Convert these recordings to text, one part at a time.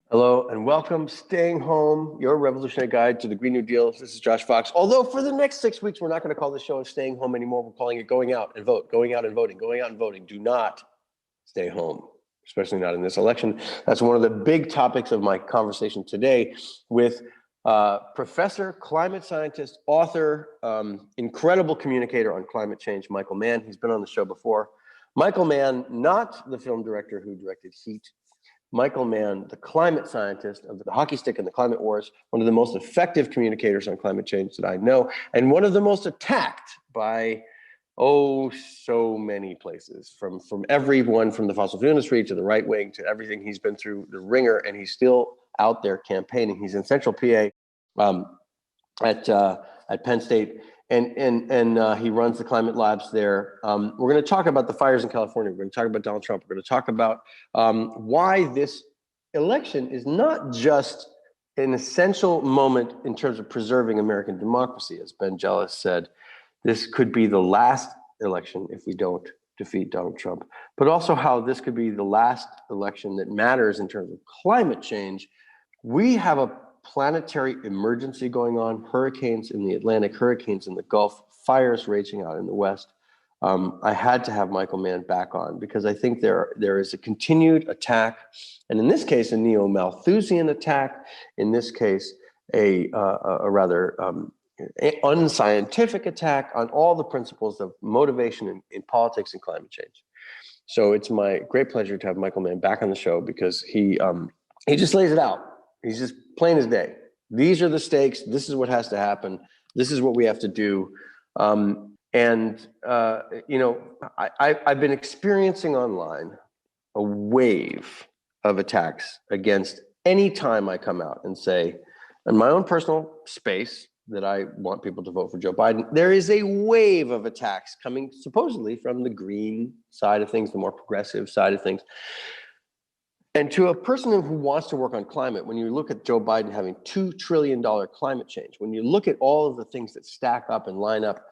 Hello and welcome. Staying Home, your revolutionary guide to the Green New Deal. This is Josh Fox. Although for the next 6 weeks, we're not going to call this show Staying Home anymore. We're calling it Going Out and Vote, Going Out and Voting, Going Out and Voting. Do not stay home, especially not in this election. That's one of the big topics of my conversation today with professor, climate scientist, author, incredible communicator on climate change, Michael Mann. He's been on the show before. Michael Mann, not the film director who directed Heat. Michael Mann, the climate scientist of the hockey stick and the climate wars, one of the most effective communicators on climate change that I know, and one of the most attacked by, so many places, from everyone from the fossil fuel industry to the right wing to everything. He's been through the ringer, and he's still out there campaigning. He's in Central PA at Penn State. And he runs the climate labs there. We're going to talk about the fires in California. We're going to talk about Donald Trump. We're going to talk about why this election is not just an essential moment in terms of preserving American democracy. As Ben Jealous said, this could be the last election if we don't defeat Donald Trump, but also how this could be the last election that matters in terms of climate change. We have a planetary emergency going on, hurricanes in the Atlantic, hurricanes in the Gulf, fires raging out in the West. I had to have Michael Mann back on because I think there is a continued attack, and in this case, a neo-Malthusian attack, in this case, a rather unscientific attack on all the principles of motivation in politics and climate change. So it's my great pleasure to have Michael Mann back on the show because he just lays it out. He's just plain as day. These are the stakes. This is what has to happen. This is what we have to do. I've been experiencing online a wave of attacks against any time I come out and say, in my own personal space, that I want people to vote for Joe Biden. There is a wave of attacks coming supposedly from the green side of things, the more progressive side of things. And to a person who wants to work on climate, when you look at Joe Biden having $2 trillion climate change, when you look at all of the things that stack up and line up,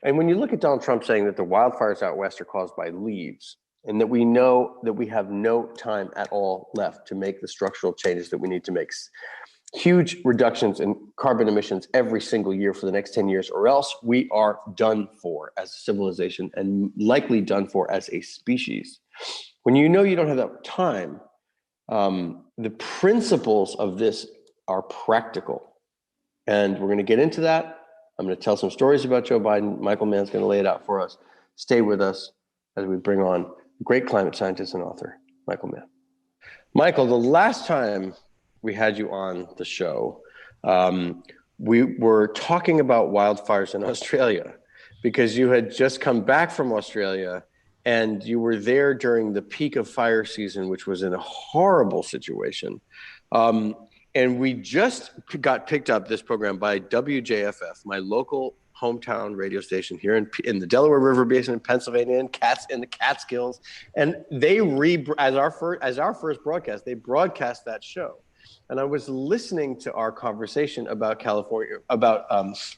and when you look at Donald Trump saying that the wildfires out west are caused by leaves, and that we know that we have no time at all left to make the structural changes that we need to make, huge reductions in carbon emissions every single year for the next 10 years, or else we are done for as a civilization and likely done for as a species. When you know you don't have that time, the principles of this are practical. And we're going to get into that. I'm going to tell some stories about Joe Biden. Michael Mann's going to lay it out for us. Stay with us as we bring on great climate scientist and author, Michael Mann. Michael, the last time we had you on the show, we were talking about wildfires in Australia because you had just come back from Australia and you were there during the peak of fire season, which was in a horrible situation. And we just got picked up, this program, by WJFF, my local hometown radio station here in the Delaware River Basin in Pennsylvania, in the Catskills. And they as our first broadcast, they broadcast that show. And I was listening to our conversation about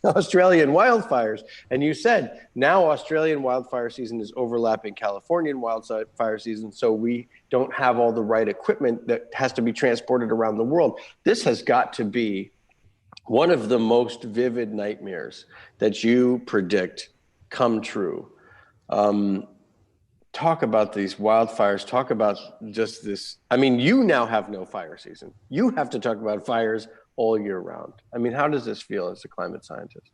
Australian wildfires. And you said now Australian wildfire season is overlapping Californian wildfire season. So we don't have all the right equipment that has to be transported around the world. This has got to be one of the most vivid nightmares that you predict come true. Talk about these wildfires, talk about just this. I mean, you now have no fire season. You have to talk about fires all year round. I mean, how does this feel as a climate scientist?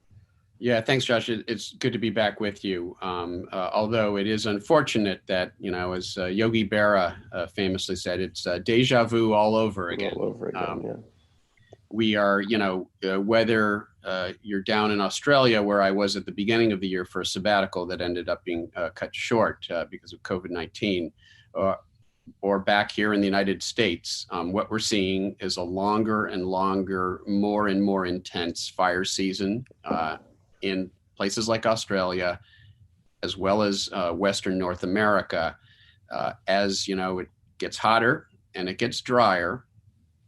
Yeah, thanks, Josh. It's good to be back with you. Although it is unfortunate that, as Yogi Berra famously said, it's deja vu all over again. All over again, yeah. We are, whether you're down in Australia, where I was at the beginning of the year for a sabbatical that ended up being cut short because of COVID-19, or back here in the United States, what we're seeing is a longer and longer, more and more intense fire season in places like Australia, as well as Western North America. As it gets hotter and it gets drier,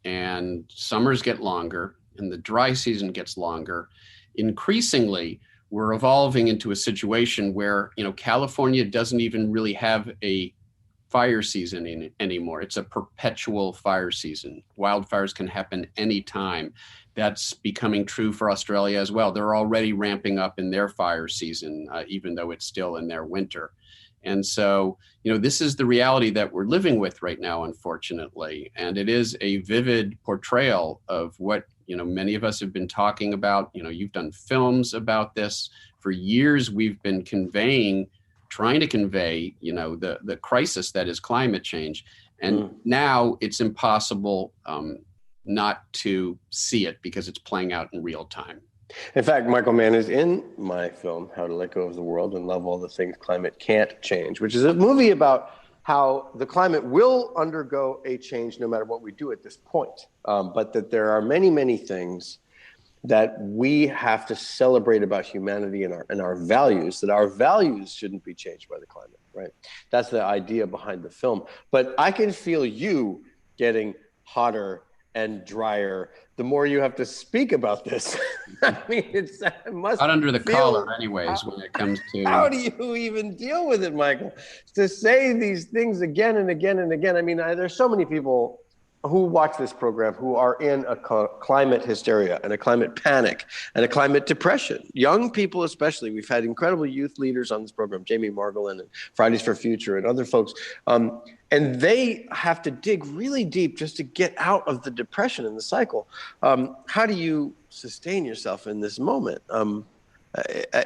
and summers get longer and the dry season gets longer, increasingly we're evolving into a situation where, California doesn't even really have a fire season anymore. It's a perpetual fire season. Wildfires can happen anytime. That's becoming true for Australia as well. They're already ramping up in their fire season, even though it's still in their winter. And so, this is the reality that we're living with right now, unfortunately. And it is a vivid portrayal of what, many of us have been talking about. You've done films about this. For years, we've been trying to convey, the crisis that is climate change. And now it's impossible not to see it because it's playing out in real time. In fact, Michael Mann is in my film, How to Let Go of the World and Love All the Things Climate Can't Change, which is a movie about how the climate will undergo a change no matter what we do at this point. But that there are many, many things that we have to celebrate about humanity and our values, that our values shouldn't be changed by the climate, right? That's the idea behind the film. But I can feel you getting hotter and drier the more you have to speak about this. I mean, it must not under the collar anyways when it comes to... How do you even deal with it, Michael? To say these things again and again and again. I mean, there's so many people who watch this program who are in a climate hysteria and a climate panic and a climate depression. Young people especially. We've had incredible youth leaders on this program, Jamie Margolin and Fridays for Future and other folks. And they have to dig really deep just to get out of the depression and the cycle. How do you sustain yourself in this moment?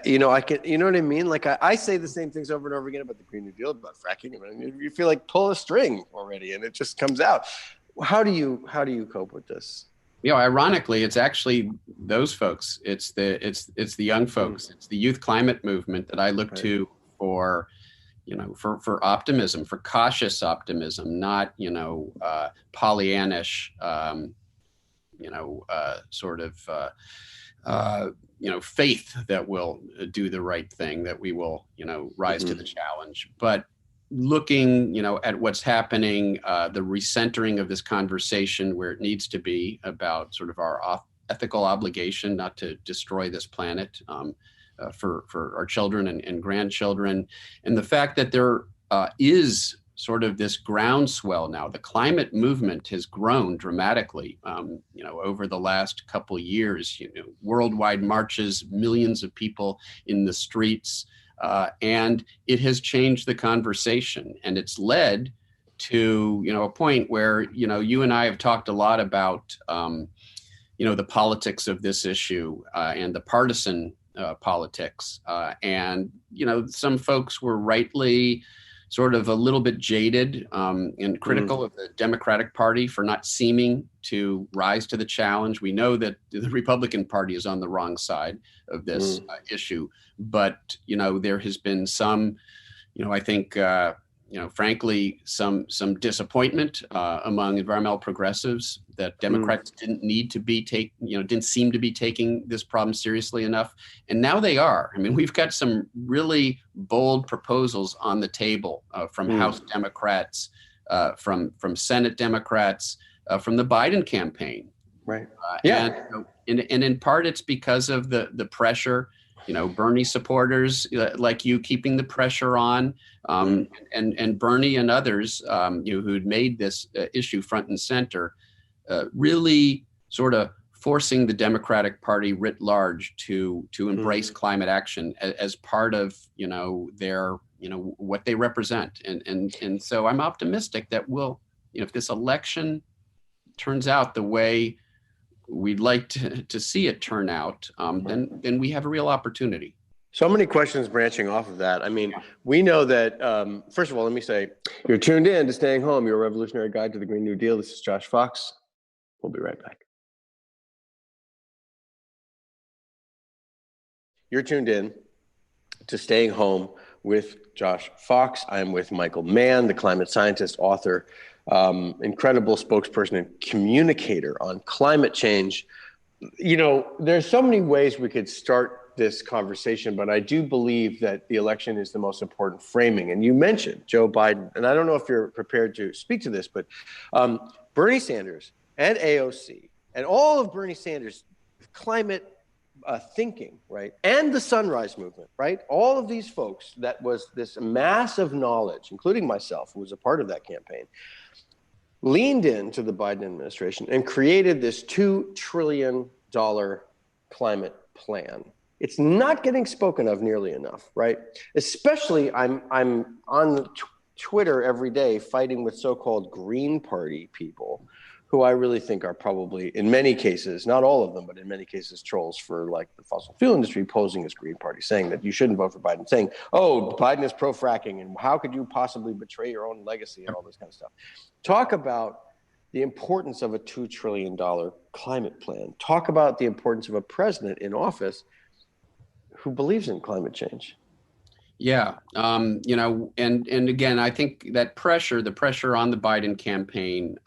You know what I mean? Like I say the same things over and over again about the Green New Deal, about fracking. I mean, you feel like pull a string already and it just comes out. How do you cope with this? Ironically, it's actually those folks. It's the young folks. It's the youth climate movement that I look to for, for optimism, for cautious optimism, not, Pollyannish, faith that we'll do the right thing, that we will, rise to the challenge. But looking, at what's happening, the recentering of this conversation where it needs to be about sort of our ethical obligation not to destroy this planet for our children and grandchildren, and the fact that there is sort of this groundswell now. The climate movement has grown dramatically, over the last couple years. Worldwide marches, millions of people in the streets. And it has changed the conversation, and it's led to, a point where, you and I have talked a lot about, the politics of this issue and the partisan politics. And, some folks were rightly sort of a little bit jaded and critical of the Democratic Party for not seeming to rise to the challenge. We know that the Republican Party is on the wrong side of this issue, but there has been some, I think, frankly, some disappointment among environmental progressives that Democrats didn't seem to be taking this problem seriously enough. And now they are. I mean, we've got some really bold proposals on the table from House Democrats, from Senate Democrats, from the Biden campaign. Right. And in part, it's because of the pressure. Bernie supporters like you keeping the pressure on, and Bernie and others, who'd made this issue front and center, really sort of forcing the Democratic Party writ large to embrace climate action as part of their what they represent, and so I'm optimistic that if this election turns out the way we'd like to see it turn out, then we have a real opportunity. So many questions branching off of that. I mean, we know that, first of all, let me say, you're tuned in to Staying Home, your revolutionary guide to the Green New Deal. This is Josh Fox. We'll be right back. You're tuned in to Staying Home with Josh Fox. I'm with Michael Mann, the climate scientist, author, incredible spokesperson and communicator on climate change. There's so many ways we could start this conversation, but I do believe that the election is the most important framing. And you mentioned Joe Biden, and I don't know if you're prepared to speak to this, but Bernie Sanders and AOC and all of Bernie Sanders' climate thinking, right? And the Sunrise Movement, right? All of these folks, that was this massive knowledge, including myself, who was a part of that campaign, leaned into the Biden administration and created this $2 trillion climate plan. It's not getting spoken of nearly enough, right? Especially, I'm on Twitter every day fighting with so-called Green Party people, who I really think are probably, in many cases, not all of them, but in many cases, trolls for like the fossil fuel industry, posing as Green Party, saying that you shouldn't vote for Biden, saying, oh, Biden is pro-fracking, and how could you possibly betray your own legacy and all this kind of stuff. Talk about the importance of a $2 trillion climate plan. Talk about the importance of a president in office who believes in climate change. Yeah, you know, and again, I think that the pressure on the Biden campaign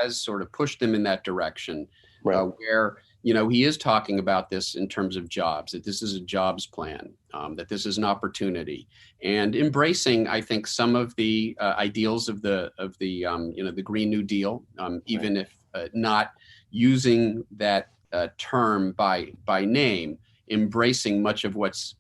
has sort of pushed them in that direction, right. Where, you know, he is talking about this in terms of jobs, that this is a jobs plan, that this is an opportunity, and embracing, I think, some of the ideals of the you know, the Green New Deal, even if not using that term by name, embracing much of what's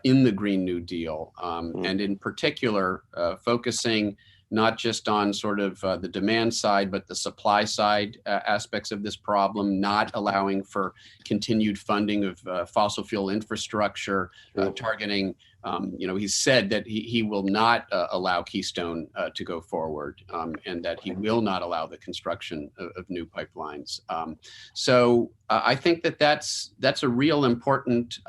in the Green New Deal, and in particular, focusing not just on sort of the demand side, but the supply side aspects of this problem, not allowing for continued funding of fossil fuel infrastructure, targeting, you know, he said that he will not allow Keystone to go forward, and that he will not allow the construction of new pipelines. So I think that that's a real important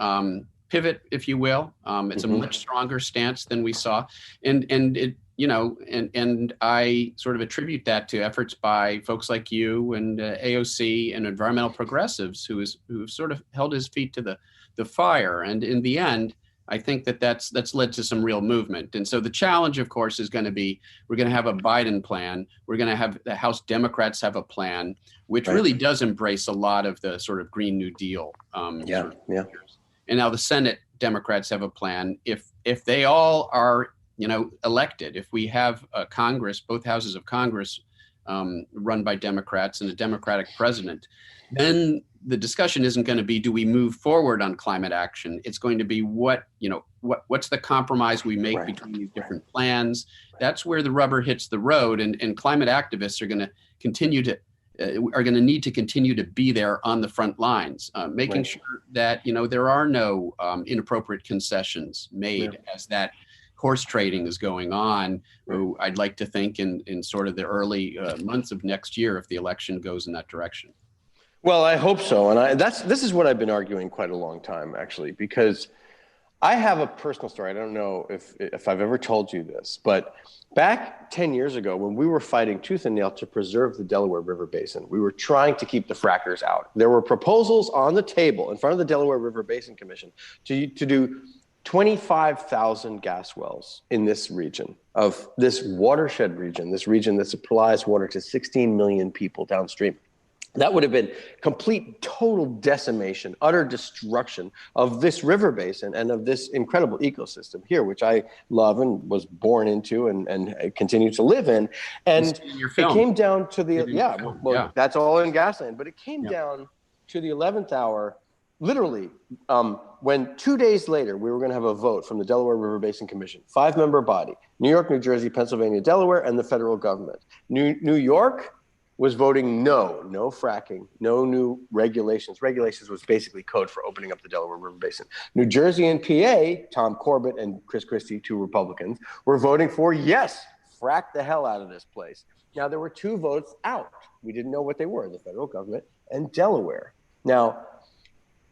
pivot, if you will. It's a much stronger stance than we saw, and it, you know, and I sort of attribute that to efforts by folks like you and AOC and environmental progressives who have sort of held his feet to the fire. And in the end, I think that's led to some real movement. And so the challenge, of course, is going to be, we're going to have a Biden plan. We're going to have the House Democrats have a plan, which really does embrace a lot of the sort of Green New Deal. And now the Senate Democrats have a plan. If they all are, you know, elected, if we have a Congress, both houses of Congress run by Democrats and a Democratic president, then the discussion isn't going to be, do we move forward on climate action? It's going to be what's the compromise we make between these different plans? That's where the rubber hits the road, and climate activists are going to need to continue to be there on the front lines, making sure that, you know, there are no inappropriate concessions made as that horse trading is going on. I'd like to think in sort of the early months of next year, if the election goes in that direction. Well, I hope so. And this is what I've been arguing quite a long time, actually, because I have a personal story. I don't know if I've ever told you this, but back 10 years ago, when we were fighting tooth and nail to preserve the Delaware River Basin, we were trying to keep the frackers out. There were proposals on the table in front of the Delaware River Basin Commission to do 25,000 gas wells in this region, of this watershed region, this region that supplies water to 16 million people downstream. That would have been complete, total decimation, utter destruction of this river basin and of this incredible ecosystem here, which I love and was born into and continue to live in. And it came down to the, that's all in Gasland, but it came down to the 11th hour, literally, when 2 days later, we were going to have a vote from the Delaware River Basin Commission, 5-member body, New York, New Jersey, Pennsylvania, Delaware, and the federal government. New York was voting no fracking, no new regulations. Regulations was basically code for opening up the Delaware River Basin. New Jersey and PA, Tom Corbett and Chris Christie, 2 Republicans, were voting for yes, frack the hell out of this place. Now, there were 2 votes out. We didn't know what they were, the federal government and Delaware. Now,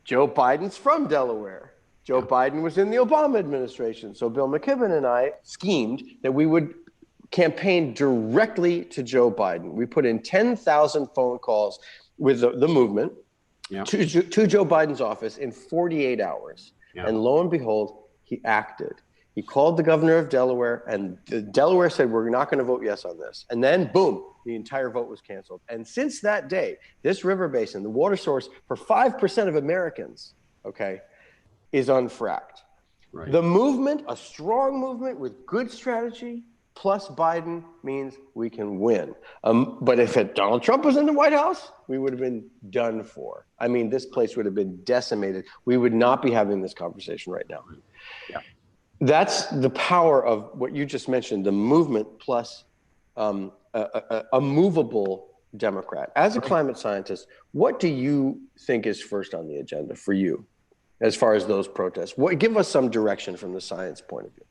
Joe Biden's from Delaware. Joe Biden was in the Obama administration. So Bill McKibben and I schemed that we would campaign directly to Joe Biden. We put in 10,000 phone calls with the movement to Joe Biden's office in 48 hours. And lo and behold, he acted. He called the governor of Delaware, and Delaware said, we're not going to vote yes on this. And then, boom, the entire vote was canceled. And since that day, this river basin, the water source for 5% of Americans, is unfracked. The movement, a strong movement with good strategy, plus Biden means we can win. But if Donald Trump was in the White House, we would have been done for. I mean, this place would have been decimated. We would not be having this conversation right now. Yeah. That's the power of what you just mentioned, the movement plus a movable Democrat. As a climate scientist, what do you think is first on the agenda for you as far as those protests? Give us some direction from the science point of view.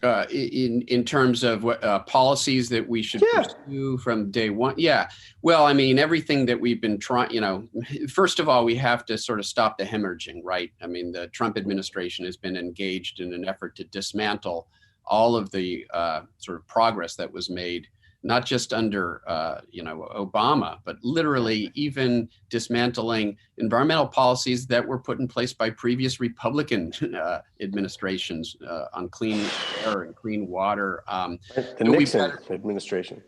In terms of what policies that we should pursue from day one. Yeah. Well, I mean, everything that we've been trying, first of all, we have to sort of stop the hemorrhaging, right? I mean, the Trump administration has been engaged in an effort to dismantle all of the sort of progress that was made, not just under, Obama, but literally even dismantling environmental policies that were put in place by previous Republican administrations on clean air and clean water. The Nixon administration.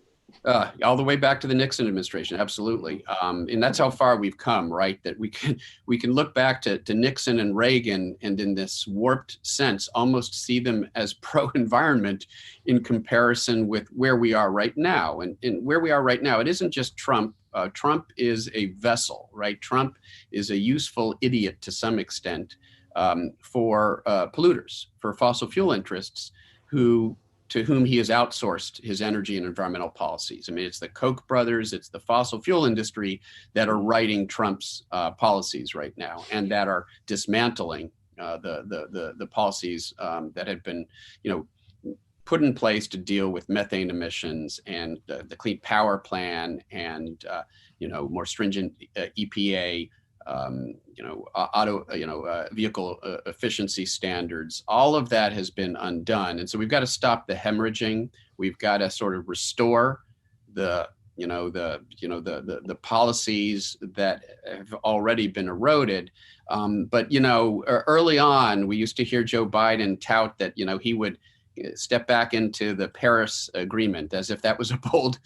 All the way back to the Nixon administration, absolutely, and that's how far we've come. Right, that we can look back to Nixon and Reagan, and in this warped sense, almost see them as pro-environment in comparison with where we are right now. And where we are right now, it isn't just Trump. Trump is a vessel, right? Trump is a useful idiot to some extent for polluters, for fossil fuel interests to whom he has outsourced his energy and environmental policies. I mean, it's the Koch brothers, it's the fossil fuel industry that are writing Trump's policies right now, and that are dismantling the policies that have been, put in place to deal with methane emissions and the Clean Power Plan and more stringent EPA. Vehicle efficiency standards. All of that has been undone, and so we've got to stop the hemorrhaging. We've got to sort of restore the policies that have already been eroded. But early on, we used to hear Joe Biden tout that he would step back into the Paris Agreement as if that was a bold,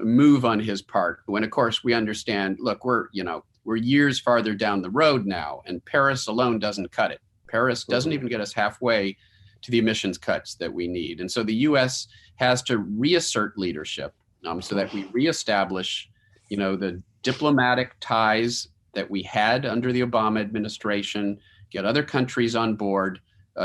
move on his part. When of course we understand, look, we're years farther down the road now, and Paris alone doesn't cut it. Paris doesn't even get us halfway to the emissions cuts that we need. And so the U.S. has to reassert leadership so that we reestablish, the diplomatic ties that we had under the Obama administration, get other countries on board,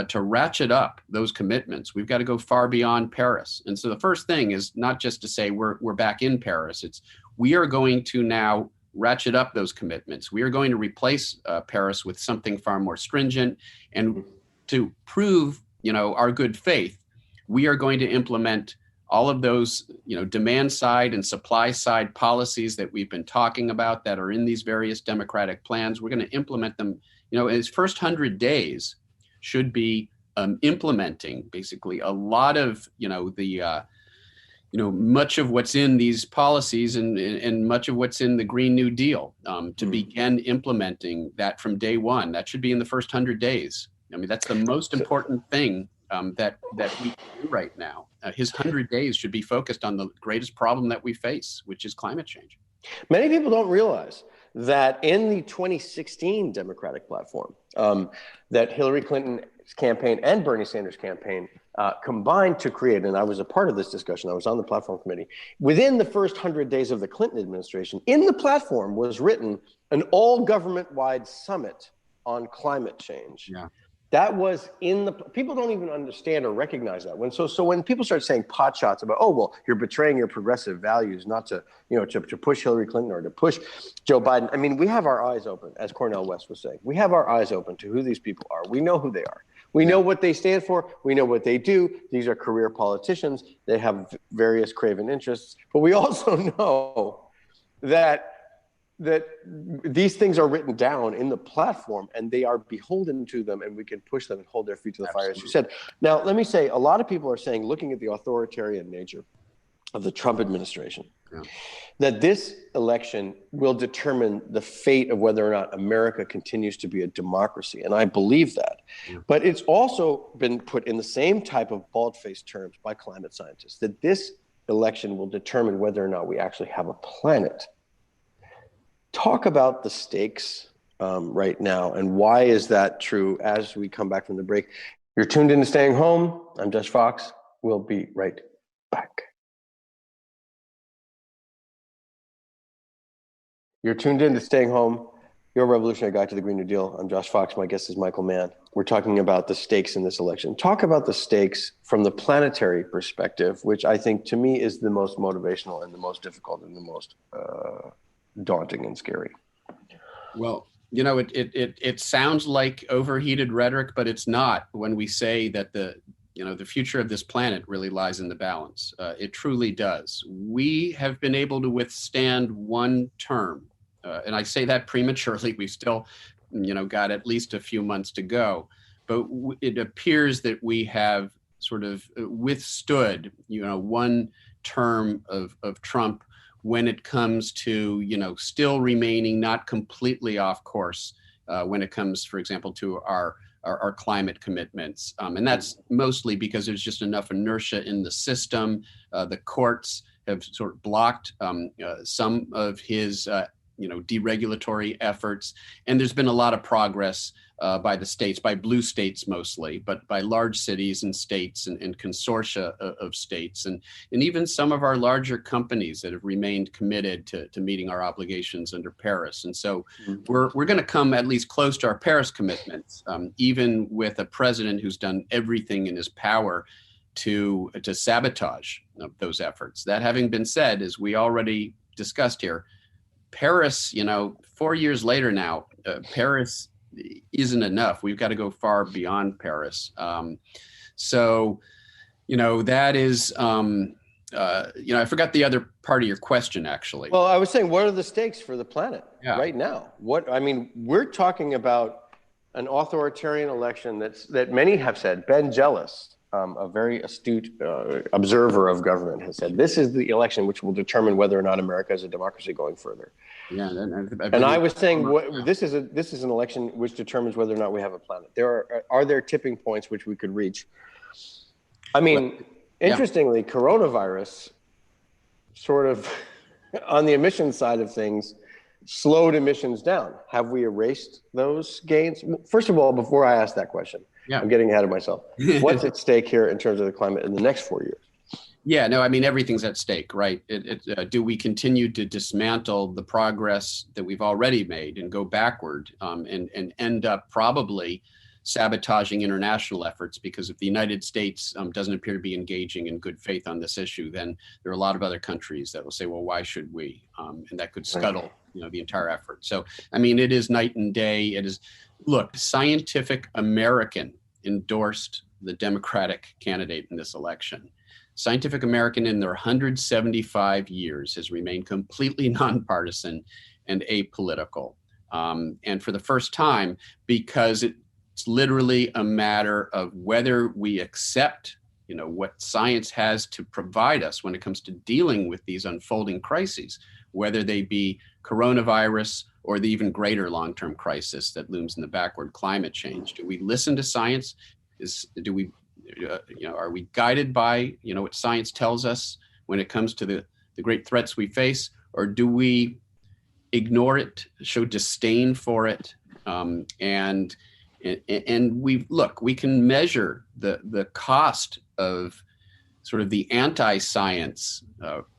to ratchet up those commitments. We've got to go far beyond Paris. And so the first thing is not just to say we're back in Paris. It's we are going to now ratchet up those commitments. We are going to replace Paris with something far more stringent. And to prove, our good faith, we are going to implement all of those, demand side and supply side policies that we've been talking about that are in these various democratic plans. We're going to implement them, in its first 100 days. Should be implementing basically a lot of much of what's in these policies and much of what's in the Green New Deal to begin implementing that from day one. That should be in the first 100 days. I mean, that's the most important thing that we do right now. His 100 days should be focused on the greatest problem that we face, which is climate change. Many people don't realize that in the 2016 Democratic platform, that Hillary Clinton's campaign and Bernie Sanders' campaign combined to create, and I was a part of this discussion, I was on the platform committee, within the first 100 days of the Clinton administration, in the platform was written an all government-wide summit on climate change. Yeah. That was in the, people don't even understand or recognize that. So when people start saying pot shots about, oh, well, you're betraying your progressive values not to, to push Hillary Clinton or to push Joe Biden. I mean, we have our eyes open, as Cornel West was saying. We have our eyes open to who these people are. We know who they are. We know what they stand for. We know what they do. These are career politicians. They have various craven interests. But we also know that these things are written down in the platform and they are beholden to them, and we can push them and hold their feet to the fire, as you said. Now, let me say, a lot of people are saying, looking at the authoritarian nature of the Trump administration, that this election will determine the fate of whether or not America continues to be a democracy. And I believe that. But it's also been put in the same type of bald-faced terms by climate scientists, that this election will determine whether or not we actually have a planet. Talk about the stakes right now, and why is that true as we come back from the break. You're tuned into Staying Home. I'm Josh Fox. We'll be right back. You're tuned in to Staying Home, your revolutionary guide to the Green New Deal. I'm Josh Fox. My guest is Michael Mann. We're talking about the stakes in this election. Talk about the stakes from the planetary perspective, which I think to me is the most motivational and the most difficult and the most daunting and scary. Well, it sounds like overheated rhetoric, but it's not when we say that the future of this planet really lies in the balance. It truly does. We have been able to withstand one term. And I say that prematurely. We still, got at least a few months to go. But it appears that we have sort of withstood, one term of Trump when it comes to, still remaining not completely off course when it comes, for example, to our climate commitments. And that's mostly because there's just enough inertia in the system. The courts have sort of blocked some of his deregulatory efforts. And there's been a lot of progress by the states, by blue states mostly, but by large cities and states and consortia of states, and even some of our larger companies that have remained committed to meeting our obligations under Paris. And so we're going to come at least close to our Paris commitments, even with a president who's done everything in his power to sabotage those efforts. That having been said, as we already discussed here, Paris, 4 years later now, Paris isn't enough. We've got to go far beyond Paris. So that is, I forgot the other part of your question, actually. Well, I was saying, what are the stakes for the planet right now? We're talking about an authoritarian election that many have said, Ben Jealous, a very astute observer of government, has said, this is the election which will determine whether or not America is a democracy going further. Yeah, and I was saying, this is an election which determines whether or not we have a planet. Are there tipping points which we could reach? Interestingly, coronavirus sort of on the emissions side of things slowed emissions down. Have we erased those gains? First of all, before I ask that question, I'm getting ahead of myself. What's at stake here in terms of the climate in the next 4 years? Yeah, no, everything's at stake, right? Do we continue to dismantle the progress that we've already made and go backward and end up probably sabotaging international efforts? Because if the United States doesn't appear to be engaging in good faith on this issue, then there are a lot of other countries that will say, well, why should we? And that could scuttle the entire effort. So, it is night and day. It is, look, Scientific American endorsed the Democratic candidate in this election. Scientific American in their 175 years has remained completely nonpartisan and apolitical. And for the first time, because it's literally a matter of whether we accept, what science has to provide us when it comes to dealing with these unfolding crises, whether they be coronavirus or the even greater long-term crisis that looms in the backward, climate change. Do we listen to science? Are we guided by, what science tells us when it comes to the great threats we face, or do we ignore it, show disdain for it? And we can measure the cost of sort of the anti-science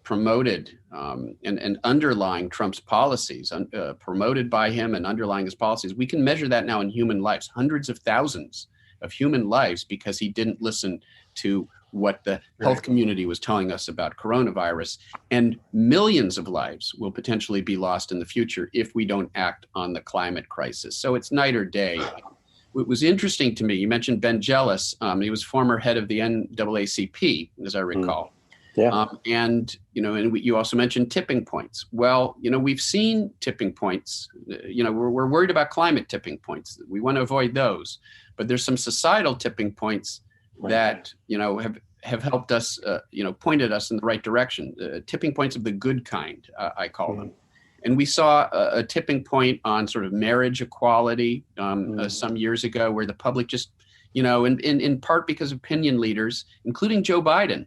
promoted and underlying Trump's policies, promoted by him and underlying his policies. We can measure that now in human lives, hundreds of thousands of human lives, because he didn't listen to what the health community was telling us about coronavirus. And millions of lives will potentially be lost in the future if we don't act on the climate crisis. So it's night or day. It was interesting to me, you mentioned Ben Jealous. He was former head of the NAACP, as I recall. And you also mentioned tipping points. Well, we've seen tipping points. We're worried about climate tipping points. We want to avoid those. But there's some societal tipping points that have helped us, pointed us in the right direction. Tipping points of the good kind, I call them. And we saw a tipping point on sort of marriage equality some years ago, where the public just, in part because of opinion leaders, including Joe Biden,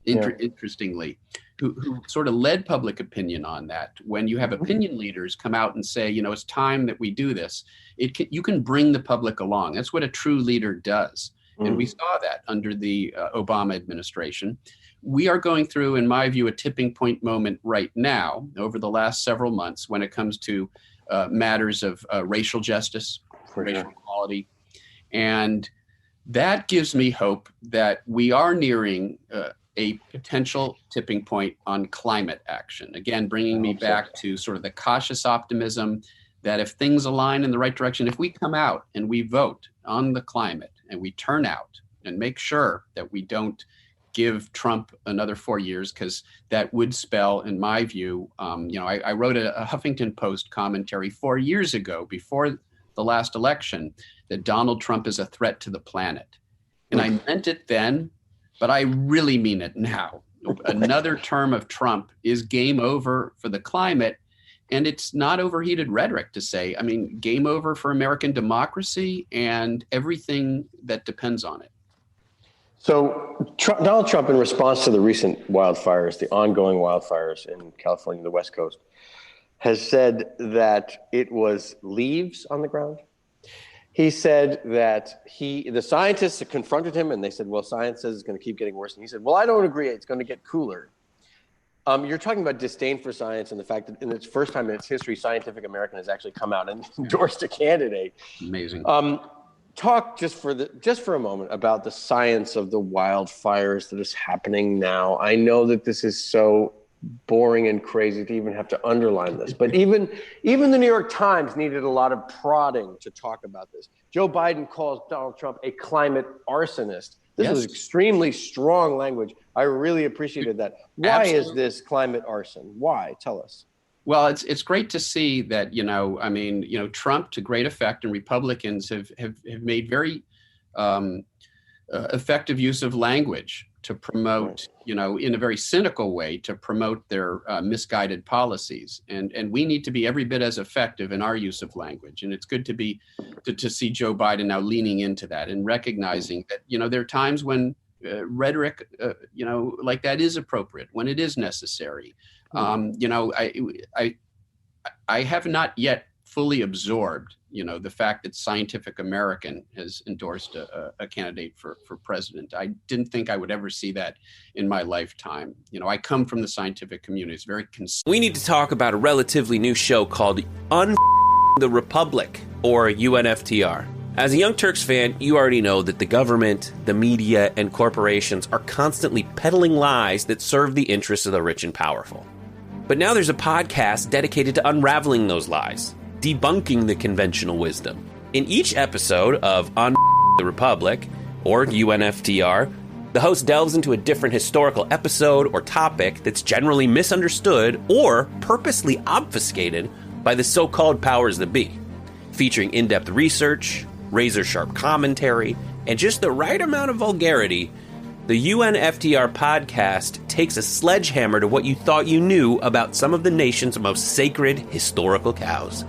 interestingly, who sort of led public opinion on that. When you have opinion leaders come out and say, it's time that we do this, you can bring the public along. That's what a true leader does. And we saw that under the Obama administration. We are going through, in my view, a tipping point moment right now over the last several months when it comes to matters of racial justice, racial equality. And that gives me hope that we are nearing a potential tipping point on climate action. Again, bringing me back to sort of the cautious optimism that if things align in the right direction, if we come out and we vote on the climate and we turn out and make sure that we don't give Trump another 4 years, because that would spell, in my view, I wrote a Huffington Post commentary 4 years ago before the last election that Donald Trump is a threat to the planet. And I meant it then, but I really mean it now. Another term of Trump is game over for the climate. And it's not overheated rhetoric to say, I mean, game over for American democracy and everything that depends on it. So Donald Trump, in response to the recent wildfires, the ongoing wildfires in California, the West Coast, has said that it was leaves on the ground. He said that the scientists confronted him and they said, well, science says it's going to keep getting worse. And he said, well, I don't agree. It's going to get cooler. You're talking about disdain for science and the fact that in its first time in its history, Scientific American has actually come out and endorsed a candidate. Amazing. Talk just for a moment about the science of the wildfires that is happening now. I know that this is so boring and crazy to even have to underline this, but even the New York Times needed a lot of prodding to talk about this. Joe Biden calls Donald Trump a climate arsonist. This is extremely strong language. I really appreciated that. Why is this climate arson? Why? Tell us. Well, it's great to see that, Trump to great effect, and Republicans have made very effective use of language to promote, in a very cynical way, to promote their misguided policies. And we need to be every bit as effective in our use of language. And it's good to see Joe Biden now leaning into that and recognizing that, there are times when rhetoric, like that is appropriate, when it is necessary. I have not yet fully absorbed, the fact that Scientific American has endorsed a candidate for president. I didn't think I would ever see that in my lifetime. I come from the scientific community. It's very We need to talk about a relatively new show called the Republic, or UNFTR. As a Young Turks fan, you already know that the government, the media, and corporations are constantly peddling lies that serve the interests of the rich and powerful. But now there's a podcast dedicated to unraveling those lies, debunking the conventional wisdom. In each episode of On the Republic, or UNFTR, the host delves into a different historical episode or topic that's generally misunderstood or purposely obfuscated by the so-called powers that be, featuring in-depth research, razor-sharp commentary, and just the right amount of vulgarity. The UNFTR podcast takes a sledgehammer to what you thought you knew about some of the nation's most sacred historical cows.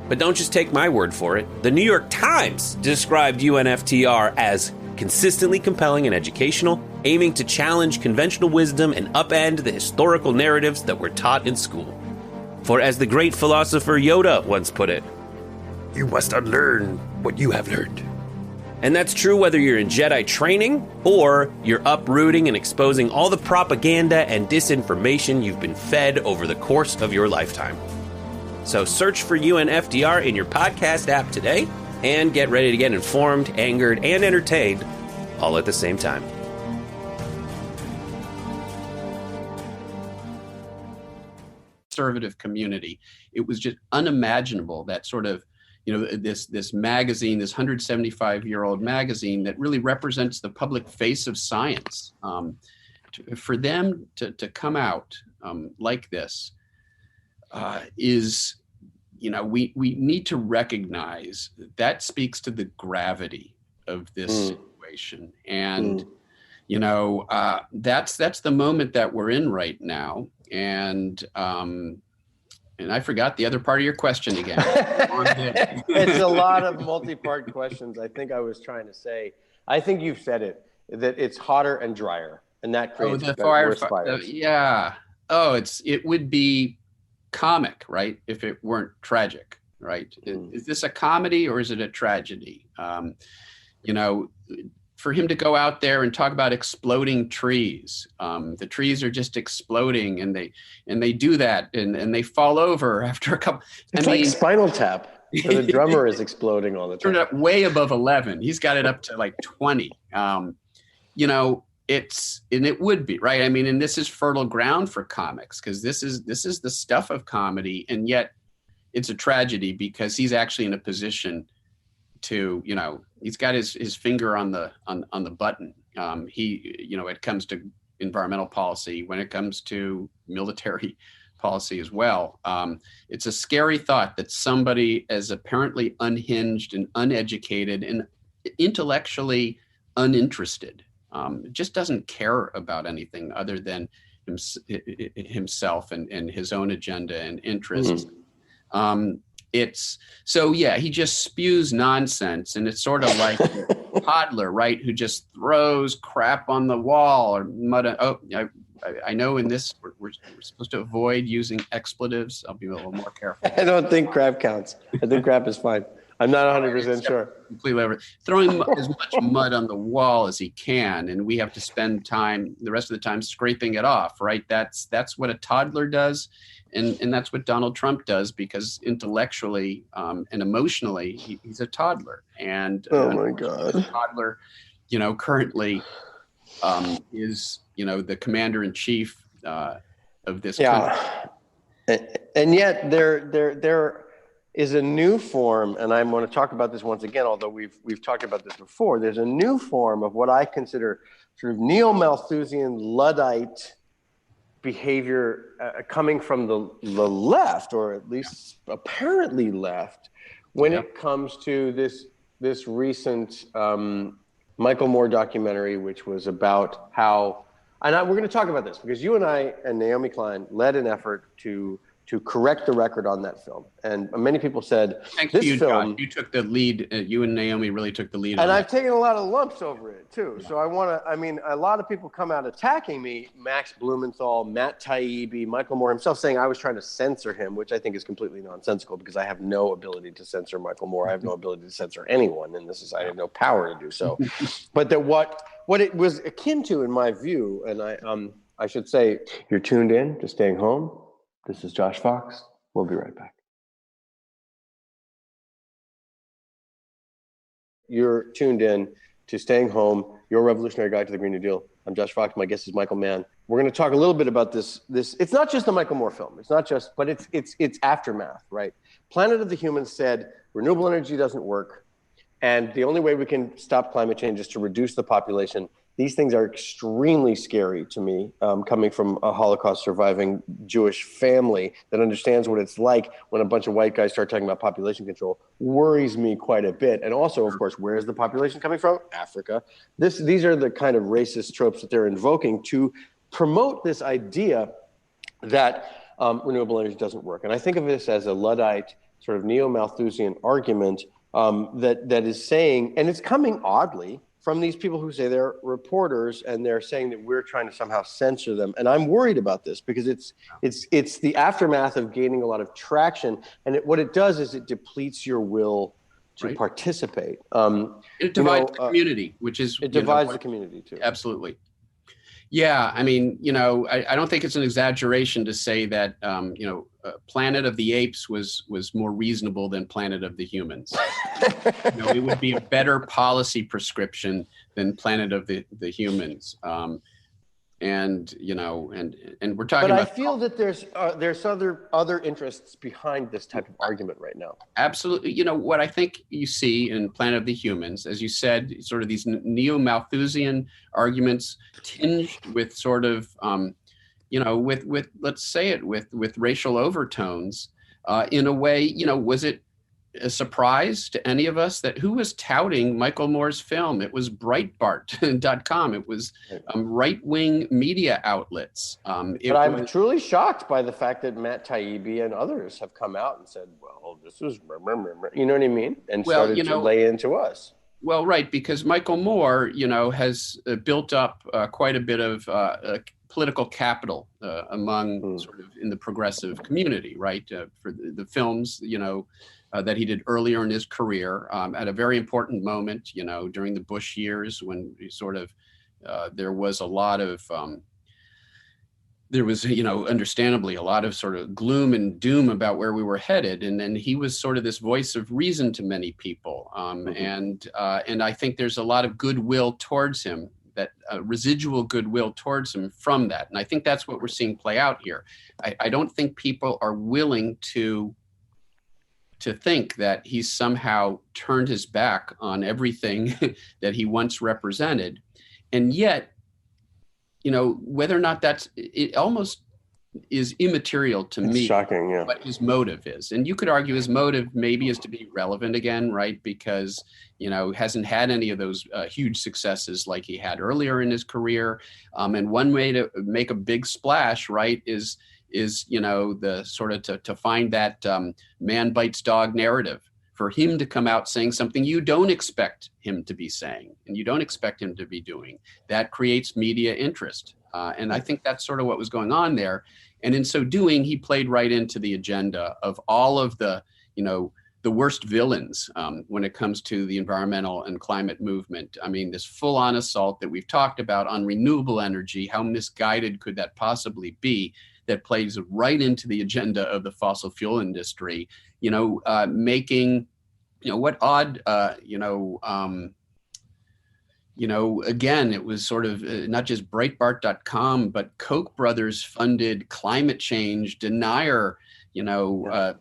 But don't just take my word for it. The New York Times described UNFTR as consistently compelling and educational, aiming to challenge conventional wisdom and upend the historical narratives that were taught in school. For as the great philosopher Yoda once put it, you must unlearn what you have learned. And that's true whether you're in Jedi training or you're uprooting and exposing all the propaganda and disinformation you've been fed over the course of your lifetime. So search for UNFTR in your podcast app today and get ready to get informed, angered, and entertained all at the same time. Conservative community, it was just unimaginable that sort of this magazine, this 175-year-old magazine that really represents the public face of science, for them to come out like this is, we need to recognize that speaks to the gravity of this situation. And, that's the moment that we're in right now. And I forgot the other part of your question again. It's a lot of multi-part questions. I think I was trying to say, I think you've said it, that it's hotter and drier, and that creates worse fires. Yeah. It would be comic, right, if it weren't tragic, right? Is this a comedy or is it a tragedy? for him to go out there and talk about exploding trees. The trees are just exploding, and they do that, and they fall over after a couple. It's like Spinal Tap, where the drummer is exploding all the time. Turned it up way above 11. He's got it up to like 20. You know, and it would be, right? I mean, and this is fertile ground for comics, because this is the stuff of comedy, and yet it's a tragedy because he's actually in a position to, you know, he's got his finger on the button. It comes to environmental policy, when it comes to military policy as well. It's a scary thought that somebody as apparently unhinged and uneducated and intellectually uninterested, just doesn't care about anything other than himself and his own agenda and interests. He just spews nonsense, and it's sort of like a toddler, right, who just throws crap on the wall or mud. I know in this we're supposed to avoid using expletives. I'll be a little more careful. I don't think crap counts. I think crap is fine. I'm not 100% sure. Completely over. Throwing as much mud on the wall as he can, and we have to spend the rest of the time scraping it off, right? That's what a toddler does, and that's what Donald Trump does, because intellectually and emotionally he's a toddler. And oh my God, the toddler, you know, currently is, you know, the commander in chief of this country. And yet there is a new form, and I'm going to talk about this once again, although we've talked about this before. There's a new form of what I consider sort of neo-Malthusian Luddite behavior coming from the left, or at least apparently left, when it comes to this recent Michael Moore documentary, which was about how, and we're going to talk about this because you and I and Naomi Klein led an effort to correct the record on that film. And many people said, thanks to you, Josh. You took the lead. You and Naomi really took the lead. And I've taken a lot of lumps over it too. Yeah. So a lot of people come out attacking me, Max Blumenthal, Matt Taibbi, Michael Moore himself, saying I was trying to censor him, which I think is completely nonsensical because I have no ability to censor Michael Moore. I have no ability to censor anyone in this society. I have no power to do so. But that what it was akin to, in my view, and I should say, you're tuned in to Staying Home. This is Josh Fox. We'll be right back. You're tuned in to Staying Home, your revolutionary guide to the Green New Deal. I'm Josh Fox. My guest is Michael Mann. We're going to talk a little bit about this. It's not just the Michael Moore film. It's not just, but it's aftermath, right? Planet of the Humans said renewable energy doesn't work, and the only way we can stop climate change is to reduce the population. These things are extremely scary to me, coming from a Holocaust surviving Jewish family that understands what it's like when a bunch of white guys start talking about population control. Worries me quite a bit. And also, of course, where is the population coming from? Africa. These are the kind of racist tropes that they're invoking to promote this idea that renewable energy doesn't work. And I think of this as a Luddite sort of neo-Malthusian argument that is saying, and it's coming oddly from these people who say they're reporters, and they're saying that we're trying to somehow censor them. And I'm worried about this because it's the aftermath of gaining a lot of traction. And what it does is it depletes your will to participate. It divides the community, which is... It divides the community too. Absolutely. Yeah, I mean, I don't think it's an exaggeration to say that, Planet of the Apes was more reasonable than Planet of the Humans. It would be a better policy prescription than Planet of the Humans. And we're talking about... But I feel that there's other interests behind this type of argument right now. Absolutely. What I think you see in Planet of the Humans, as you said, sort of these neo-Malthusian arguments tinged with sort of, with let's say it, with racial overtones, in a way, was it a surprise to any of us that who was touting Michael Moore's film? It was Breitbart.com. It was right-wing media outlets. But I'm truly shocked by the fact that Matt Taibbi and others have come out and said, well, this is, you know what I mean? And started to lay into us. Well, right, because Michael Moore, has built up quite a bit of political capital among sort of in the progressive community, right? For the films, that he did earlier in his career at a very important moment, during the Bush years when he sort of, there was a lot of, understandably a lot of sort of gloom and doom about where we were headed. And then he was sort of this voice of reason to many people. And I think there's a lot of goodwill towards him, that residual goodwill towards him from that. And I think that's what we're seeing play out here. I don't think people are willing to think that he's somehow turned his back on everything that he once represented. And yet, whether or not it almost is immaterial to me. Shocking, yeah. What his motive is. And you could argue his motive maybe is to be relevant again, right? Because, hasn't had any of those huge successes like he had earlier in his career. And one way to make a big splash, right, is the sort of to find that man bites dog narrative, for him to come out saying something you don't expect him to be saying and you don't expect him to be doing. That creates media interest. And I think that's sort of what was going on there. And in so doing, he played right into the agenda of all of the, the worst villains when it comes to the environmental and climate movement. I mean, this full-on assault that we've talked about on renewable energy, how misguided could that possibly be? That plays right into the agenda of the fossil fuel industry, making, what odd, again, it was sort of not just Breitbart.com, but Koch brothers funded climate change denier,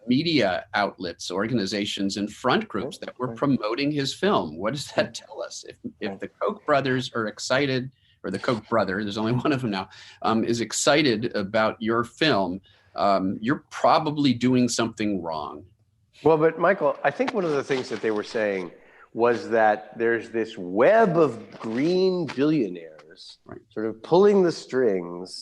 media outlets, organizations, and front groups that were promoting his film. What does that tell us? If the Koch brothers are excited, or the Koch brother, there's only one of them now, is excited about your film, you're probably doing something wrong. Well, but Michael, I think one of the things that they were saying was that there's this web of green billionaires sort of pulling the strings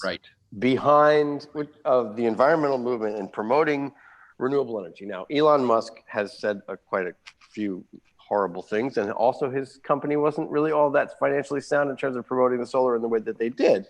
behind of the environmental movement and promoting renewable energy. Now, Elon Musk has said quite a few horrible things, and also his company wasn't really all that financially sound in terms of promoting the solar in the way that they did.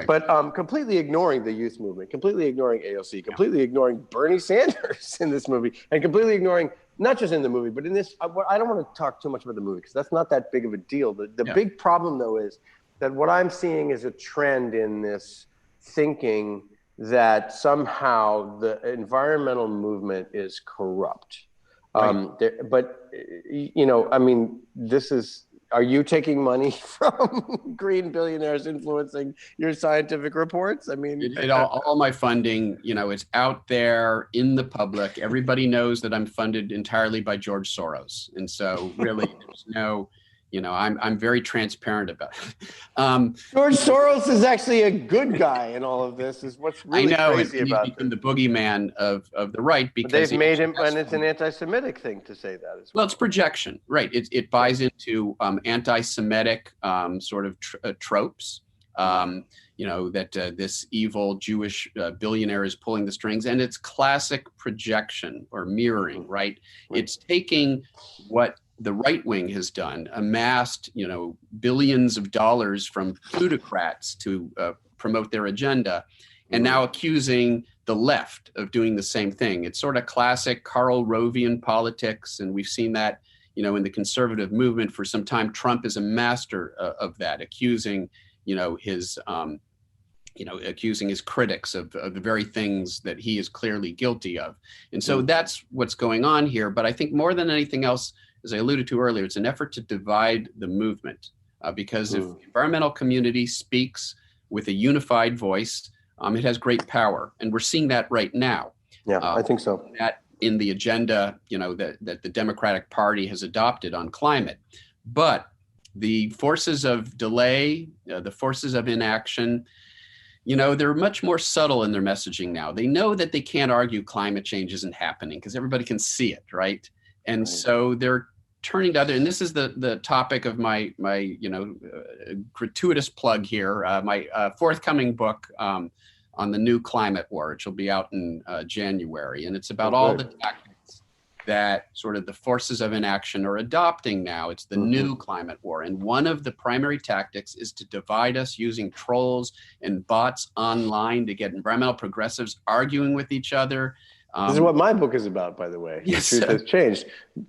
But completely ignoring the youth movement, completely ignoring AOC, completely ignoring Bernie Sanders in this movie, and completely ignoring, not just in the movie, but in this, I don't want to talk too much about the movie because that's not that big of a deal. The big problem, though, is that what I'm seeing is a trend in this thinking that somehow the environmental movement is corrupt. But, I mean, are you taking money from green billionaires influencing your scientific reports? I mean, all my funding, it's out there in the public. Everybody knows that I'm funded entirely by George Soros. And so really there's no, I'm very transparent about it. George Soros is actually a good guy in all of this, is what's really crazy about it. He's become the boogeyman of the right because they've made him, and it's an anti-Semitic thing to say that as well. Well, it's projection, right? It buys into anti-Semitic sort of tropes. That this evil Jewish billionaire is pulling the strings, and it's classic projection or mirroring, right? It's taking what the right wing has done, amassed, billions of dollars from plutocrats to promote their agenda, and now accusing the left of doing the same thing. It's sort of classic Karl Rovian politics, and we've seen that, in the conservative movement for some time. Trump is a master of that, accusing, accusing his critics of the very things that he is clearly guilty of. And so that's what's going on here. But I think more than anything else, as I alluded to earlier, it's an effort to divide the movement because if the environmental community speaks with a unified voice, it has great power. And we're seeing that right now. Yeah, I think so. That in the agenda, that the Democratic Party has adopted on climate. But the forces of delay, the forces of inaction, they're much more subtle in their messaging now. They know that they can't argue climate change isn't happening because everybody can see it, right? And so they're turning to other, and this is the topic of my gratuitous plug here, my forthcoming book on the new climate war, which will be out in January. And it's about all the tactics that sort of the forces of inaction are adopting now. It's the new climate war. And one of the primary tactics is to divide us using trolls and bots online to get environmental progressives arguing with each other. This is what my book is about, by the way. Yes. The truth has changed.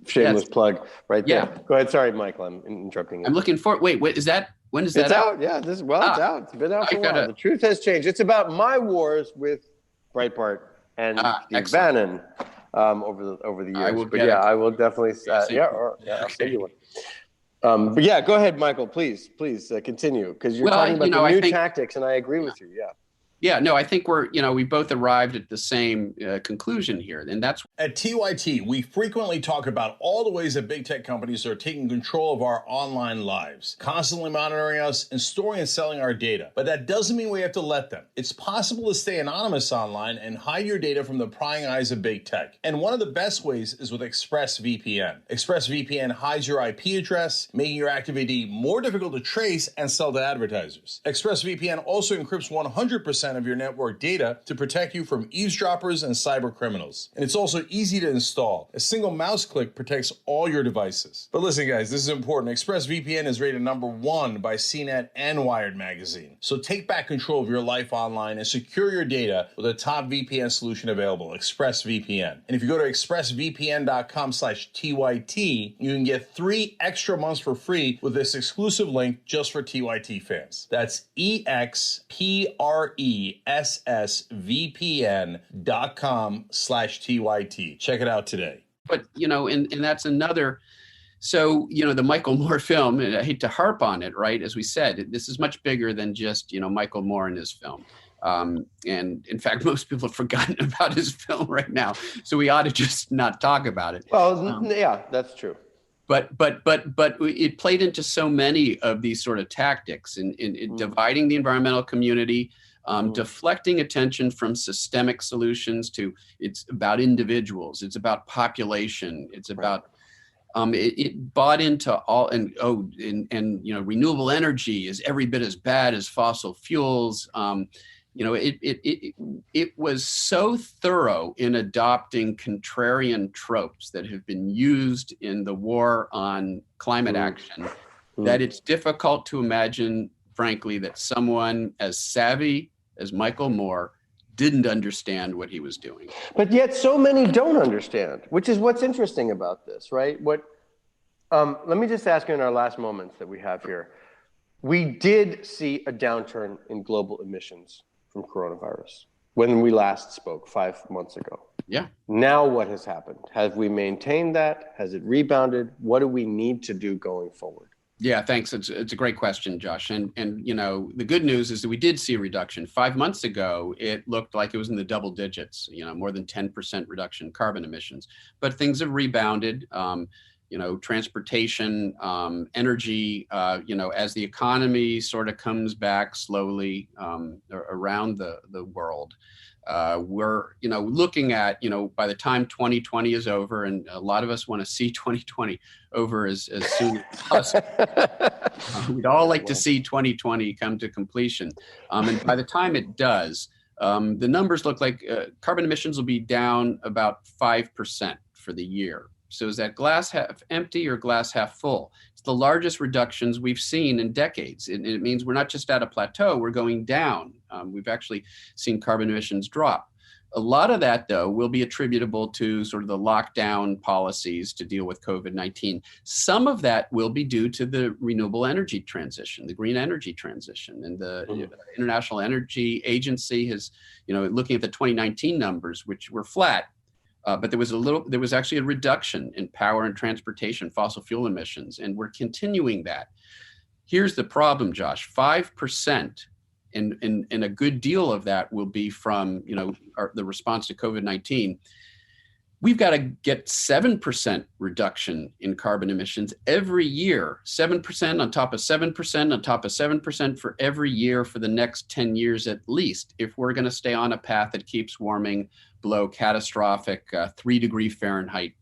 Shameless plug right there. Yeah. Go ahead. Sorry, Michael, I'm interrupting you. I'm looking for, wait, is that, when is that It's out? Yeah, it's out. It's been out for a while. The truth has changed. It's about my wars with Breitbart and Steve Bannon over the years. I will definitely. I'll send you one. But yeah, go ahead, Michael. Please continue, because you're talking about the new tactics, and I agree with you. Yeah. Yeah, no, I think we both arrived at the same conclusion here. And that's at TYT, we frequently talk about all the ways that big tech companies are taking control of our online lives, constantly monitoring us and storing and selling our data. But that doesn't mean we have to let them. It's possible to stay anonymous online and hide your data from the prying eyes of big tech. And one of the best ways is with ExpressVPN. ExpressVPN hides your IP address, making your activity more difficult to trace and sell to advertisers. ExpressVPN also encrypts 100% of your network data to protect you from eavesdroppers and cyber criminals. And it's also easy to install. A single mouse click protects all your devices. But listen, guys, this is important. ExpressVPN is rated #1 by CNET and Wired magazine. So take back control of your life online and secure your data with a top VPN solution available, ExpressVPN. And if you go to expressvpn.com/TYT, you can get 3 extra months for free with this exclusive link just for TYT fans. That's expressvpn.com/TYT. Check it out today. But, and that's another. So, the Michael Moore film, and I hate to harp on it, right? As we said, this is much bigger than just, Michael Moore and his film. And in fact, most people have forgotten about his film right now. So we ought to just not talk about it. Well, yeah, that's true. But it played into so many of these sort of tactics in dividing the environmental community, deflecting attention from systemic solutions to it's about individuals, it's about population, it's about it bought into all and renewable energy is every bit as bad as fossil fuels. It was so thorough in adopting contrarian tropes that have been used in the war on climate action that it's difficult to imagine, frankly, that someone as savvy as Michael Moore didn't understand what he was doing. But yet so many don't understand, which is what's interesting about this, right? Let me just ask you in our last moments that we have here. We did see a downturn in global emissions from coronavirus when we last spoke 5 months ago. Yeah. Now what has happened? Have we maintained that? Has it rebounded? What do we need to do going forward? Yeah, thanks. It's a great question, Josh. And the good news is that we did see a reduction. 5 months ago, it looked like it was in the double digits, more than 10% reduction in carbon emissions. But things have rebounded. Transportation, energy, as the economy sort of comes back slowly around the world. We're, looking at, by the time 2020 is over, and a lot of us want to see 2020 over as soon as possible. We'd all like to see 2020 come to completion. And by the time it does, the numbers look like carbon emissions will be down about 5% for the year. So is that glass half empty or glass half full? It's the largest reductions we've seen in decades. And it means we're not just at a plateau, we're going down. We've actually seen carbon emissions drop. A lot of that, though, will be attributable to sort of the lockdown policies to deal with COVID-19. Some of that will be due to the renewable energy transition, the green energy transition. And the International Energy Agency has, looking at the 2019 numbers, which were flat, but there was actually a reduction in power and transportation, fossil fuel emissions, and we're continuing that. Here's the problem, Josh, 5%, and a good deal of that will be from, the response to COVID-19. We've got to get 7% reduction in carbon emissions every year, 7% on top of 7% on top of 7% for every year for the next 10 years at least, if we're going to stay on a path that keeps warming below catastrophic 3 degree Fahrenheit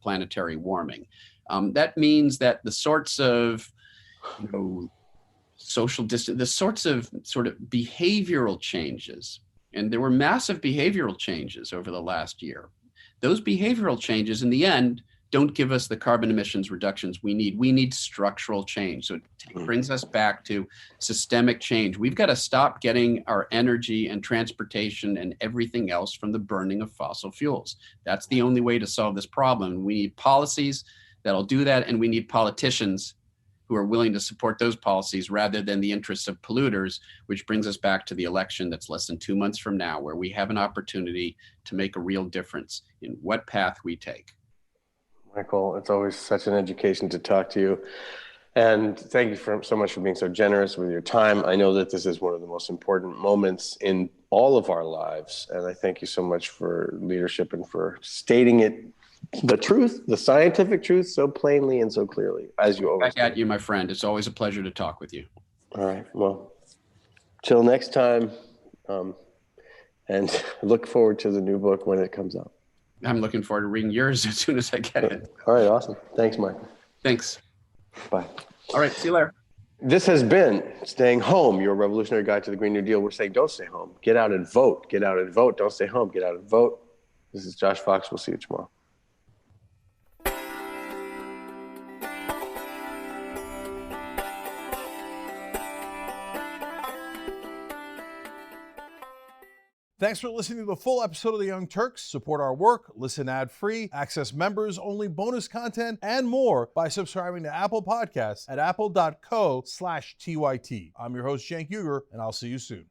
planetary warming. That means that the sorts of social distance, the sorts of sort of behavioral changes, and there were massive behavioral changes over the last year. Those behavioral changes in the end don't give us the carbon emissions reductions we need. We need structural change. So it brings us back to systemic change. We've got to stop getting our energy and transportation and everything else from the burning of fossil fuels. That's the only way to solve this problem. We need policies that'll do that, and we need politicians who are willing to support those policies rather than the interests of polluters, which brings us back to the election that's less than 2 months from now, where we have an opportunity to make a real difference in what path we take. Michael, it's always such an education to talk to you. And thank you so much for being so generous with your time. I know that this is one of the most important moments in all of our lives. And I thank you so much for leadership and for stating it, the truth, the scientific truth, so plainly and so clearly, as you always do. Back at you, my friend. It's always a pleasure to talk with you. All right. Well, till next time. And look forward to the new book when it comes out. I'm looking forward to reading yours as soon as I get it. All right. Awesome. Thanks, Michael. Thanks. Bye. All right. See you later. This has been Staying Home, your revolutionary guide to the Green New Deal. We're saying don't stay home. Get out and vote. Get out and vote. Don't stay home. Get out and vote. This is Josh Fox. We'll see you tomorrow. Thanks for listening to the full episode of the Young Turks. Support our work, listen ad-free, access members-only bonus content, and more by subscribing to Apple Podcasts at apple.co/TYT. I'm your host, Cenk Uygur, and I'll see you soon.